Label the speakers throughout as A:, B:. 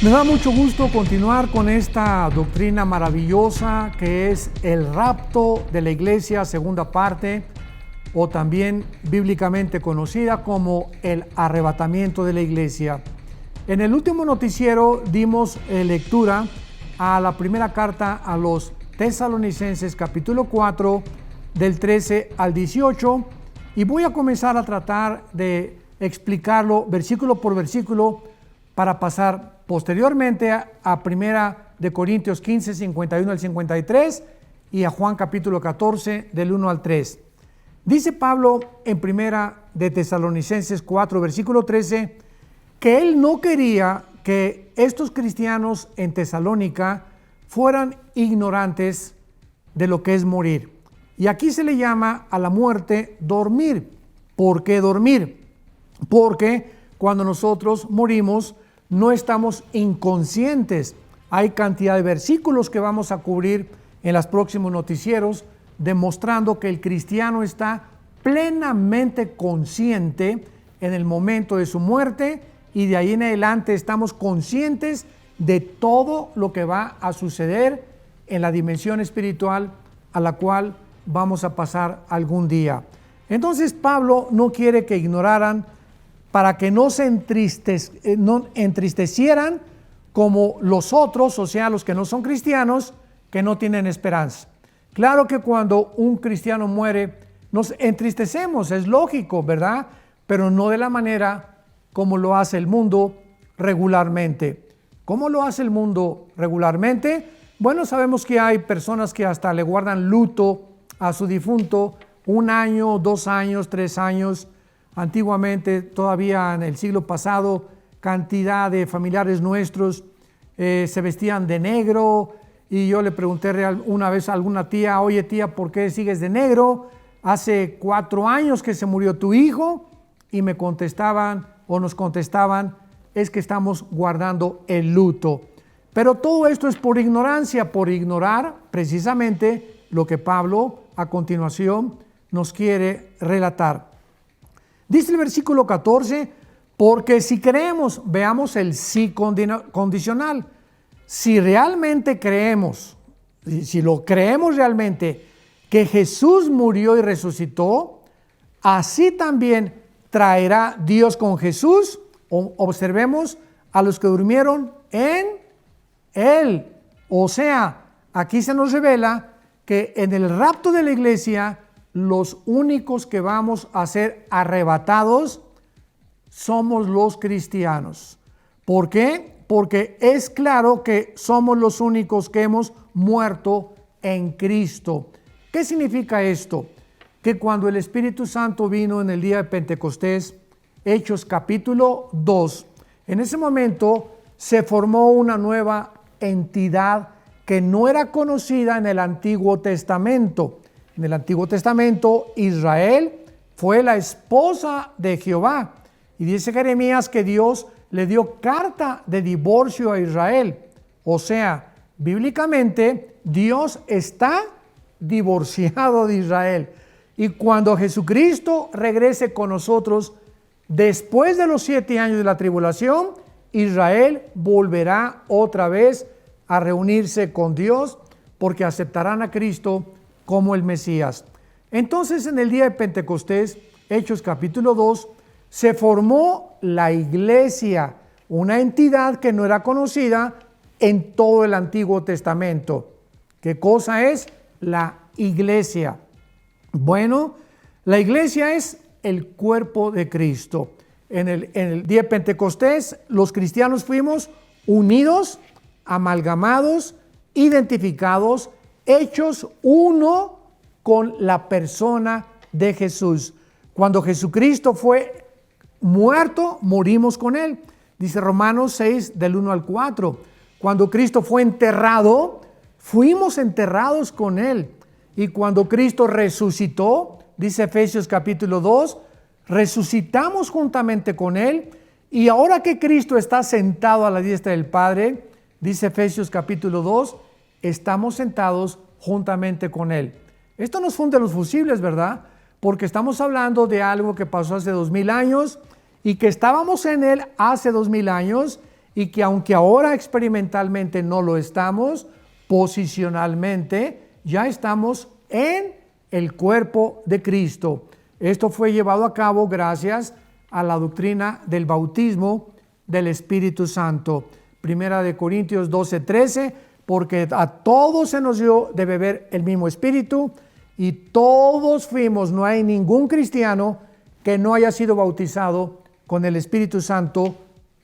A: Me da mucho gusto continuar con esta doctrina maravillosa que es el rapto de la iglesia, segunda parte, o también bíblicamente conocida como el arrebatamiento de la iglesia. En el último noticiero dimos lectura a la primera carta a los Tesalonicenses, capítulo 4, del 13 al 18, y voy a comenzar a tratar de explicarlo versículo por versículo para pasar posteriormente a Primera de Corintios 15, 51 al 53 y a Juan capítulo 14 del 1 al 3. Dice Pablo en Primera de Tesalonicenses 4, versículo 13, que él no quería que estos cristianos en Tesalónica fueran ignorantes de lo que es morir. Y aquí se le llama a la muerte dormir. ¿Por qué dormir? Porque cuando nosotros morimos no estamos inconscientes. Hay cantidad de versículos que vamos a cubrir en los próximos noticieros, demostrando que el cristiano está plenamente consciente en el momento de su muerte, y de ahí en adelante estamos conscientes de todo lo que va a suceder en la dimensión espiritual a la cual vamos a pasar algún día. Entonces Pablo no quiere que ignoraran, para que no se entristecieran como los otros, o sea, los que no son cristianos, que no tienen esperanza. Claro que cuando un cristiano muere, nos entristecemos, es lógico, ¿verdad? Pero no de la manera como lo hace el mundo regularmente. ¿Cómo lo hace el mundo regularmente? Bueno, sabemos que hay personas que hasta le guardan luto a su difunto 1 año, 2 años, 3 años. Antiguamente, todavía en el siglo pasado, cantidad de familiares nuestros se vestían de negro, y yo le pregunté una vez a alguna tía: oye tía, ¿por qué sigues de negro? Hace 4 años que se murió tu hijo. Y me contestaban, o nos contestaban, es que estamos guardando el luto. Pero todo esto es por ignorancia, por ignorar precisamente lo que Pablo a continuación nos quiere relatar. Dice el versículo 14, porque si creemos, veamos el sí condicional. Si realmente creemos, si lo creemos realmente, que Jesús murió y resucitó, así también traerá Dios con Jesús, observemos, a los que durmieron en Él. O sea, aquí se nos revela que en el rapto de la iglesia, los únicos que vamos a ser arrebatados somos los cristianos. ¿Por qué? Porque es claro que somos los únicos que hemos muerto en Cristo. ¿Qué significa esto? Que cuando el Espíritu Santo vino en el día de Pentecostés, Hechos capítulo 2, en ese momento se formó una nueva entidad que no era conocida en el Antiguo Testamento. En el Antiguo Testamento, Israel fue la esposa de Jehová. Y dice Jeremías que Dios le dio carta de divorcio a Israel. O sea, bíblicamente, Dios está divorciado de Israel. Y cuando Jesucristo regrese con nosotros, después de los 7 años de la tribulación, Israel volverá otra vez a reunirse con Dios, porque aceptarán a Cristo como el Mesías. Entonces, en el día de Pentecostés, Hechos capítulo 2, se formó la iglesia, una entidad que no era conocida en todo el Antiguo Testamento. ¿Qué cosa es la iglesia? Bueno, la iglesia es el cuerpo de Cristo. En el día de Pentecostés, los cristianos fuimos unidos, amalgamados, identificados, hechos uno con la persona de Jesús. Cuando Jesucristo fue muerto, morimos con Él. Dice Romanos 6, del 1 al 4. Cuando Cristo fue enterrado, fuimos enterrados con Él. Y cuando Cristo resucitó, dice Efesios capítulo 2, resucitamos juntamente con Él. Y ahora que Cristo está sentado a la diestra del Padre, dice Efesios capítulo 2, estamos sentados juntamente con Él. Esto nos funde los fusibles, ¿verdad? Porque estamos hablando de algo que pasó hace 2000 años y que estábamos en Él hace 2000 años y que aunque ahora experimentalmente no lo estamos, posicionalmente ya estamos en el cuerpo de Cristo. Esto fue llevado a cabo gracias a la doctrina del bautismo del Espíritu Santo. Primera de Corintios 12:13, porque a todos se nos dio de beber el mismo Espíritu y todos fuimos, no hay ningún cristiano que no haya sido bautizado con el Espíritu Santo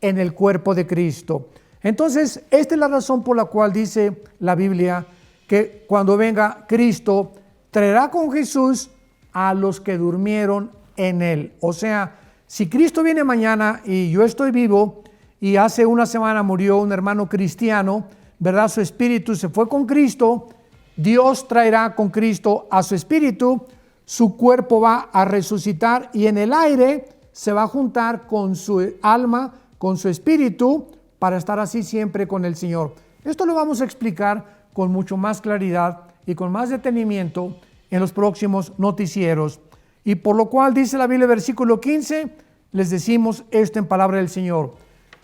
A: en el cuerpo de Cristo. Entonces, esta es la razón por la cual dice la Biblia que cuando venga Cristo, traerá con Jesús a los que durmieron en Él. O sea, si Cristo viene mañana y yo estoy vivo y hace una semana murió un hermano cristiano, ¿verdad? Su espíritu se fue con Cristo, Dios traerá con Cristo a su espíritu, su cuerpo va a resucitar y en el aire se va a juntar con su alma, con su espíritu, para estar así siempre con el Señor. Esto lo vamos a explicar con mucho más claridad y con más detenimiento en los próximos noticieros. Y por lo cual dice la Biblia, versículo 15, les decimos esto en palabra del Señor.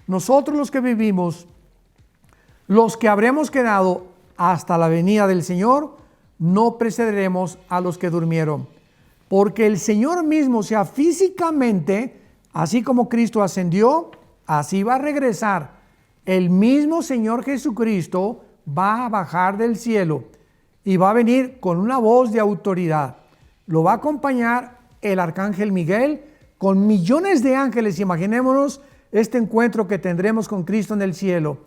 A: Nosotros los que vivimos, los que habremos quedado hasta la venida del Señor, no precederemos a los que durmieron. Porque el Señor mismo, sea físicamente, así como Cristo ascendió, así va a regresar. El mismo Señor Jesucristo va a bajar del cielo y va a venir con una voz de autoridad. Lo va a acompañar el arcángel Miguel con millones de ángeles. Imaginémonos este encuentro que tendremos con Cristo en el cielo.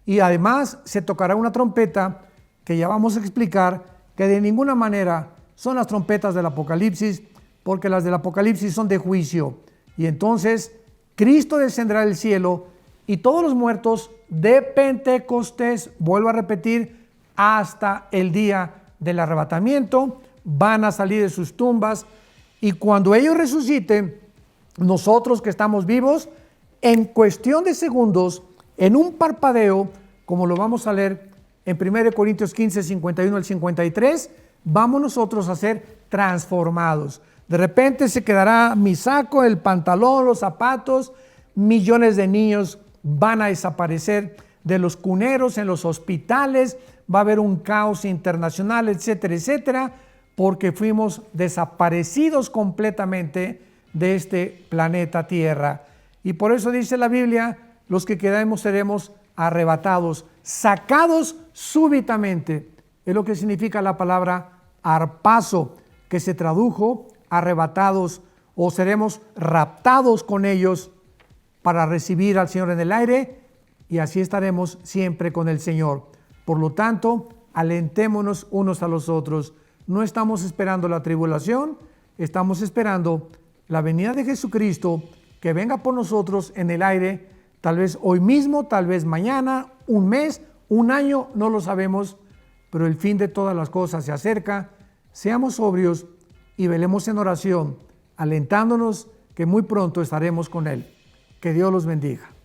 A: Y además se tocará una trompeta que ya vamos a explicar, que de ninguna manera son las trompetas del Apocalipsis, porque las del Apocalipsis son de juicio. Y entonces Cristo descenderá del cielo y todos los muertos de Pentecostés, vuelvo a repetir, hasta el día del arrebatamiento, van a salir de sus tumbas y cuando ellos resuciten, nosotros que estamos vivos, en cuestión de segundos, en un parpadeo, como lo vamos a leer en 1 Corintios 15, 51 al 53, vamos nosotros a ser transformados. De repente se quedará mi saco, el pantalón, los zapatos, millones de niños van a desaparecer de los cuneros, en los hospitales, va a haber un caos internacional, etcétera, etcétera, porque fuimos desaparecidos completamente de este planeta Tierra. Y por eso dice la Biblia, los que quedamos seremos arrebatados, sacados súbitamente. Es lo que significa la palabra harpazo, que se tradujo arrebatados, o seremos raptados con ellos para recibir al Señor en el aire, y así estaremos siempre con el Señor. Por lo tanto, alentémonos unos a los otros. No estamos esperando la tribulación, estamos esperando la venida de Jesucristo, que venga por nosotros en el aire, tal vez hoy mismo, tal vez mañana, un mes, un año, no lo sabemos, pero el fin de todas las cosas se acerca. Seamos sobrios y velemos en oración, alentándonos que muy pronto estaremos con Él. Que Dios los bendiga.